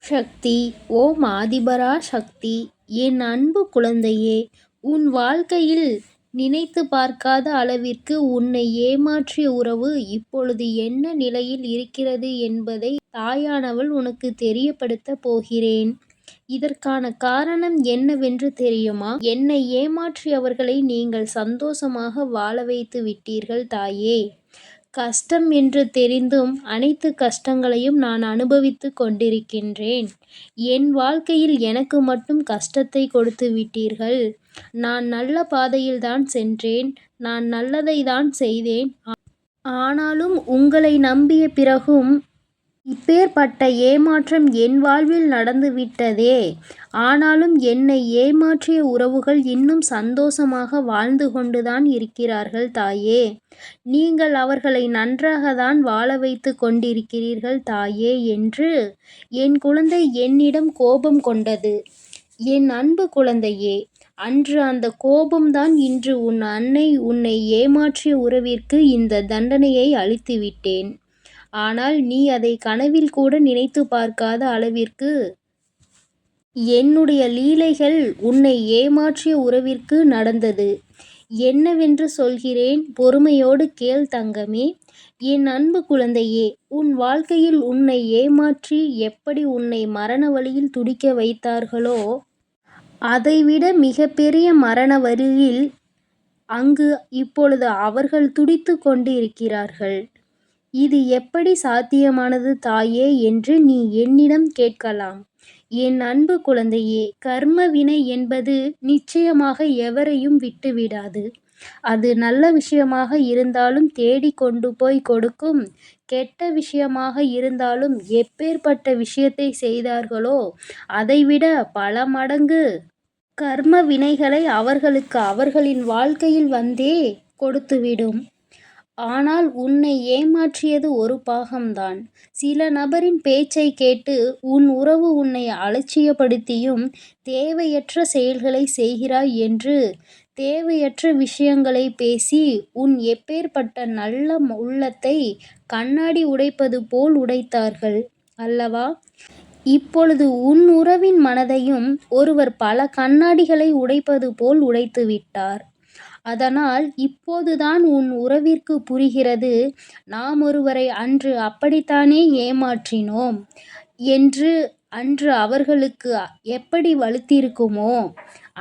சக்தி. ஓம் ஆதிபரா சக்தி. என் அன்பு குழந்தையே, உன் வாழ்க்கையில் நினைத்து பார்க்காத அளவிற்கு உன்னை ஏமாற்றிய உறவு இப்பொழுது என்ன நிலையில் இருக்கிறது என்பதை தாயானவள் உனக்கு தெரியப்படுத்தப் போகிறேன். இதற்கான காரணம் என்னவென்று தெரியுமா? என்னை ஏமாற்றியவர்களை நீங்கள் சந்தோஷமாக வாழ வைத்து விட்டீர்கள் தாயே. கஷ்டம் என்று தெரிந்தும் அனைத்து கஷ்டங்களையும் நான் அனுபவித்துக் கொண்டிருக்கின்றேன். என் வாழ்க்கையில் எனக்கு மட்டும் கஷ்டத்தை கொடுத்து விட்டீர்கள். நான் நல்ல பாதையில்தான் சென்றேன். நான் நல்லதை தான் செய்தேன். ஆனாலும் உங்களை நம்பிய பிறகும் இப்பேற்பட்ட ஏமாற்றம் என் வாழ்வில் நடந்துவிட்டதே. ஆனாலும் என்னை ஏமாற்றிய உறவுகள் இன்னும் சந்தோஷமாக வாழ்ந்து கொண்டுதான் இருக்கிறார்கள் தாயே. நீங்கள் அவர்களை நன்றாகத்தான் வாழ வைத்து கொண்டிருக்கிறீர்கள் தாயே என்று என் குழந்தை என்னிடம் கோபம் கொண்டது. என் அன்பு குழந்தையே, அன்று அந்த கோபம்தான் இன்று உன் அன்னை உன்னை ஏமாற்றிய உறவிற்கு இந்த தண்டனையை அளித்துவிட்டேன். ஆனால் நீ அதை கனவில் கூட நினைத்து பார்க்காத அளவிற்கு என்னுடைய லீலைகள் உன்னை ஏமாற்றிய உறவிற்கு நடந்தது. என்னவென்று சொல்கிறேன், பொறுமையோடு கேள் தங்கமே. என் அன்பு குழந்தையே, உன் வாழ்க்கையில் உன்னை ஏமாற்றி எப்படி உன்னை மரண வலியில் துடிக்க வைத்தார்களோ, அதைவிட மிகப்பெரிய மரண வலியில் அங்கு இப்பொழுது அவர்கள் துடித்து கொண்டு இருக்கிறார்கள். இது எப்படி சாத்தியமானது தாயே என்று நீ என்னிடம் கேட்கலாம். என் அன்பு குழந்தையே, கர்ம வினை என்பது நிச்சயமாக எவரையும் விட்டுவிடாது. அது நல்ல விஷயமாக இருந்தாலும் தேடி கொண்டு போய் கொடுக்கும். கெட்ட விஷயமாக இருந்தாலும் எப்பேற்பட்ட விஷயத்தை செய்தார்களோ அதைவிட பல மடங்கு கர்ம வினைகளை அவர்களுக்கு அவர்களின் வாழ்க்கையில் வந்தே கொடுத்துவிடும். ஆனால் உன்னை ஏமாற்றியது ஒரு பாகம்தான். சில நபரின் பேச்சை கேட்டு உன் உறவு உன்னை அலட்சியப்படுத்தியும் தேவையற்ற செயல்களை செய்கிறாய் என்று தேவையற்ற விஷயங்களை பேசி உன் எப்பேற்பட்ட நல்ல உள்ளத்தை கண்ணாடி உடைப்பது போல் உடைத்தார்கள் அல்லவா? இப்பொழுது உன் உறவின் மனதையும் ஒருவர் பல கண்ணாடிகளை உடைப்பது போல் உடைத்து விட்டார். அதனால் இப்போதுதான் உன் உறவிற்கு புரிகிறது, நாம் ஒருவரை அன்று அப்படித்தானே ஏமாற்றினோம் என்று. அன்று அவர்களுக்கு எப்படி வலுத்திருக்குமோ,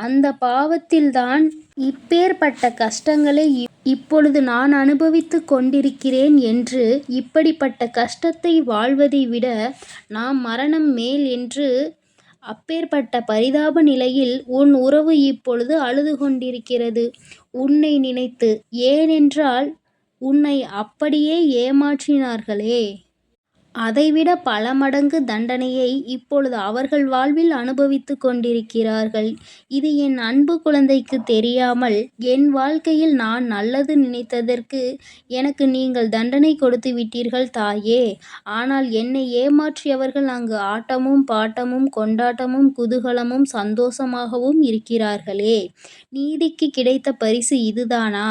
அந்த பாவத்தில்தான் இப்பேற்பட்ட கஷ்டங்களை இப்பொழுது நான் அனுபவித்துக் கொண்டிருக்கிறேன் என்று. இப்படிப்பட்ட கஷ்டத்தை வாழ்வதை விட நாம் மரணம் மேல் என்று அப்பேற்பட்ட பரிதாப நிலையில் உன் உறவு இப்பொழுது அழுது கொண்டிருக்கிறது உன்னை நினைத்து. ஏனென்றால் உன்னை அப்படியே ஏமாற்றினார்களே, அதைவிட பல மடங்கு தண்டனையை இப்பொழுது அவர்கள் வாழ்வில் அனுபவித்து கொண்டிருக்கிறார்கள். இது என் அன்பு குழந்தைக்கு தெரியாமல் என் வாழ்க்கையில் நான் நல்லது நினைத்ததற்கு எனக்கு நீங்கள் தண்டனை கொடுத்து விட்டீர்கள் தாயே. ஆனால் என்னை ஏமாற்றியவர்கள் அங்கு ஆட்டமும் பாட்டமும் கொண்டாட்டமும் குதூகலமும் சந்தோஷமாகவும் இருக்கிறார்களே. நீதிக்கு கிடைத்த பரிசு இதுதானா?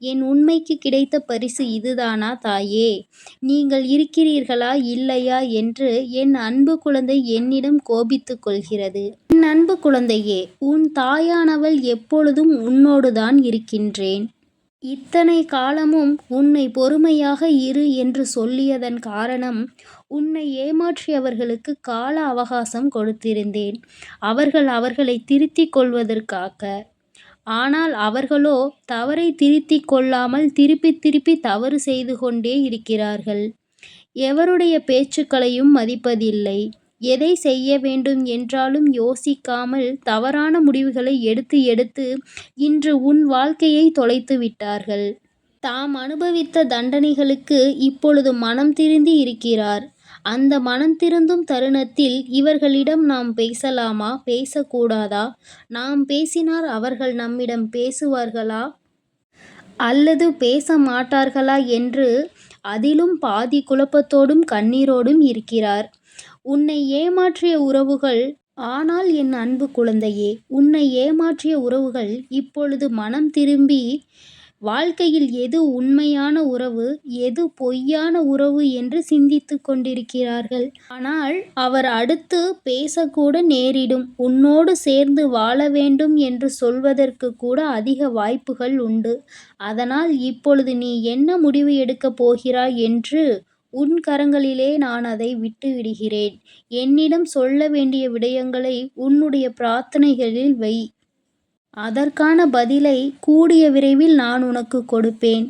என் உண்மைக்கு கிடைத்த பரிசு இதுதானா தாயே? நீங்கள் இருக்கிறீர்களா இல்லையா என்று என் அன்பு குழந்தை என்னிடம் கோபித்துக் கொள்கிறது. என் அன்பு குழந்தையே, உன் தாயானவள் எப்பொழுதும் உன்னோடுதான் இருக்கின்றேன். இத்தனை காலமும் உன்னை பொறுமையாக இரு என்று சொல்லியதன் காரணம், உன்னை ஏமாற்றியவர்களுக்கு கால அவகாசம் கொடுத்திருந்தேன். அவர்களை திருத்திக் கொள்வதற்காக. ஆனால் அவர்களோ தவறை திருத்திக் கொள்ளாமல் திருப்பி திருப்பி தவறு செய்து கொண்டே இருக்கிறார்கள். எவருடைய பேச்சுக்களையும் மதிப்பதில்லை. எதை செய்ய வேண்டும் என்றாலும் யோசிக்காமல் தவறான முடிவுகளை எடுத்து எடுத்து இன்று உன் வாழ்க்கையை தொலைத்து விட்டார்கள். தாம் அனுபவித்த தண்டனைகளுக்கு இப்பொழுது மனம் திருந்தி இருக்கிறார். அந்த மனம் திருந்தும் தருணத்தில் இவர்களிடம் நாம் பேசலாமா, பேசக்கூடாதா? நாம் பேசினால் அவர்கள் நம்மிடம் பேசுவார்களா அல்லது பேச மாட்டார்களா என்று அதிலும் பாதி குழப்பத்தோடும் கண்ணீரோடும் இருக்கிறார். உன்னை ஏமாற்றிய உறவுகள். ஆனால் என் அன்பு குழந்தையே, உன்னை ஏமாற்றிய உறவுகள் இப்பொழுது மனம் திரும்பி வாழ்க்கையில் எது உண்மையான உறவு, எது பொய்யான உறவு என்று சிந்தித்துக் கொண்டிருக்கிறார்கள். ஆனால் அவர் அடுத்து பேசக்கூட நேரிடும். உன்னோடு சேர்ந்து வாழ வேண்டும் என்று சொல்வதற்கு கூட அதிக வாய்ப்புகள் உண்டு. அதனால் இப்பொழுது நீ என்ன முடிவு எடுக்கப் போகிறாய் என்று உன் கரங்களிலே நான் அதை விட்டுவிடுகிறேன். என்னிடம் சொல்ல வேண்டிய விடயங்களை உன்னுடைய பிரார்த்தனைகளில் வை. அதற்கான பதிலை கூடிய விரைவில் நான் உனக்கு கொடுப்பேன்.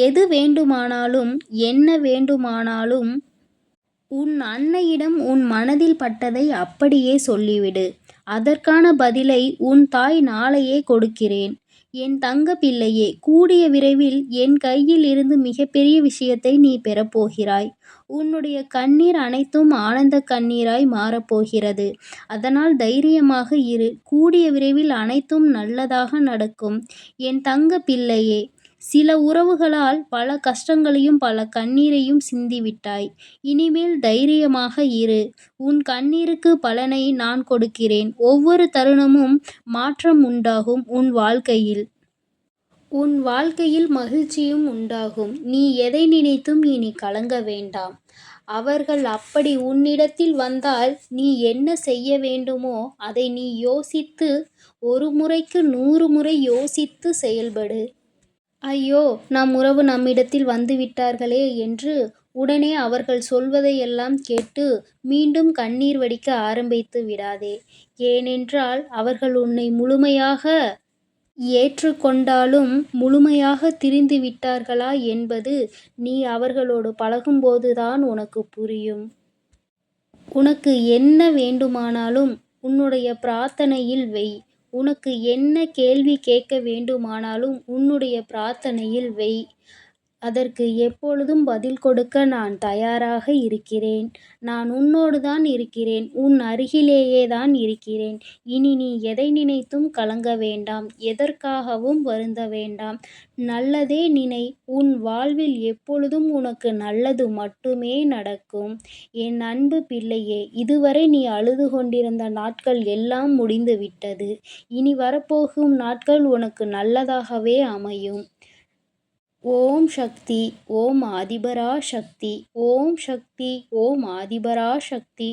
எது வேண்டுமானாலும், என்ன வேண்டுமானாலும் உன் அன்னையிடம் உன் மனதில் பட்டதை அப்படியே சொல்லிவிடு. அதற்கான பதிலை உன் தாய் நாளையே கொடுக்கிறேன். என் தங்க பிள்ளையே, கூடிய விரைவில் என் கையில் இருந்து மிகப்பெரிய விஷயத்தை நீ பெறப்போகிறாய். உன்னுடைய கண்ணீர் அனைத்தும் ஆனந்த கண்ணீராய் மாறப்போகிறது. அதனால் தைரியமாக இரு. கூடிய விரைவில் அனைத்தும் நல்லதாக நடக்கும். என் தங்க பிள்ளையே, சில உறவுகளால் பல கஷ்டங்களையும் பல கண்ணீரையும் சிந்திவிட்டாய். இனிமேல் தைரியமாக இரு. உன் கண்ணீருக்கு பலனை நான் கொடுக்கிறேன். ஒவ்வொரு தருணமும் மாற்றம் உண்டாகும் உன் வாழ்க்கையில். உன் வாழ்க்கையில் மகிழ்ச்சியும் உண்டாகும். நீ எதை நினைத்தும் இனி கலங்க வேண்டாம். அவர்கள் அப்படி உன்னிடத்தில் வந்தால் நீ என்ன செய்ய வேண்டுமோ அதை நீ யோசித்து, ஒரு முறைக்கு 100 முறை யோசித்து செயல்படு. ஐயோ, நம் உறவு நம்மிடத்தில் வந்துவிட்டார்களே என்று உடனே அவர்கள் சொல்வதையெல்லாம் கேட்டு மீண்டும் கண்ணீர் வடிக்க ஆரம்பித்து விடாதே. ஏனென்றால் அவர்கள் உன்னை முழுமையாக ஏற்றுக்கொண்டாலும் முழுமையாக திரிந்து விட்டார்களா என்பது நீ அவர்களோடு பழகும்போதுதான் உனக்கு புரியும். உனக்கு என்ன வேண்டுமானாலும் உன்னுடைய பிரார்த்தனையில் வை. உனக்கு என்ன கேள்வி கேட்க வேண்டுமானாலும் உன்னுடைய பிரார்த்தனையில் வை. அதற்கு எப்பொழுதும் பதில் கொடுக்க நான் தயாராக இருக்கிறேன். நான் உன்னோடு தான் இருக்கிறேன். உன் அருகிலேயே தான் இருக்கிறேன். இனி நீ எதை நினைத்தும் கலங்க வேண்டாம். எதற்காகவும் வருந்த வேண்டாம். நல்லதே நினை. உன் வாழ்வில் எப்பொழுதும் உனக்கு நல்லது மட்டுமே நடக்கும். என் அன்பு பிள்ளையே, இதுவரை நீ அழுது கொண்டிருந்த நாட்கள் எல்லாம் முடிந்து விட்டது. இனி வரப்போகும் நாட்கள் உனக்கு நல்லதாகவே அமையும். ஓம் சக்தி. ஓம் ஆதிபரா சக்தி. ஓம் சக்தி. ஓம் ஆதிபரா சக்தி.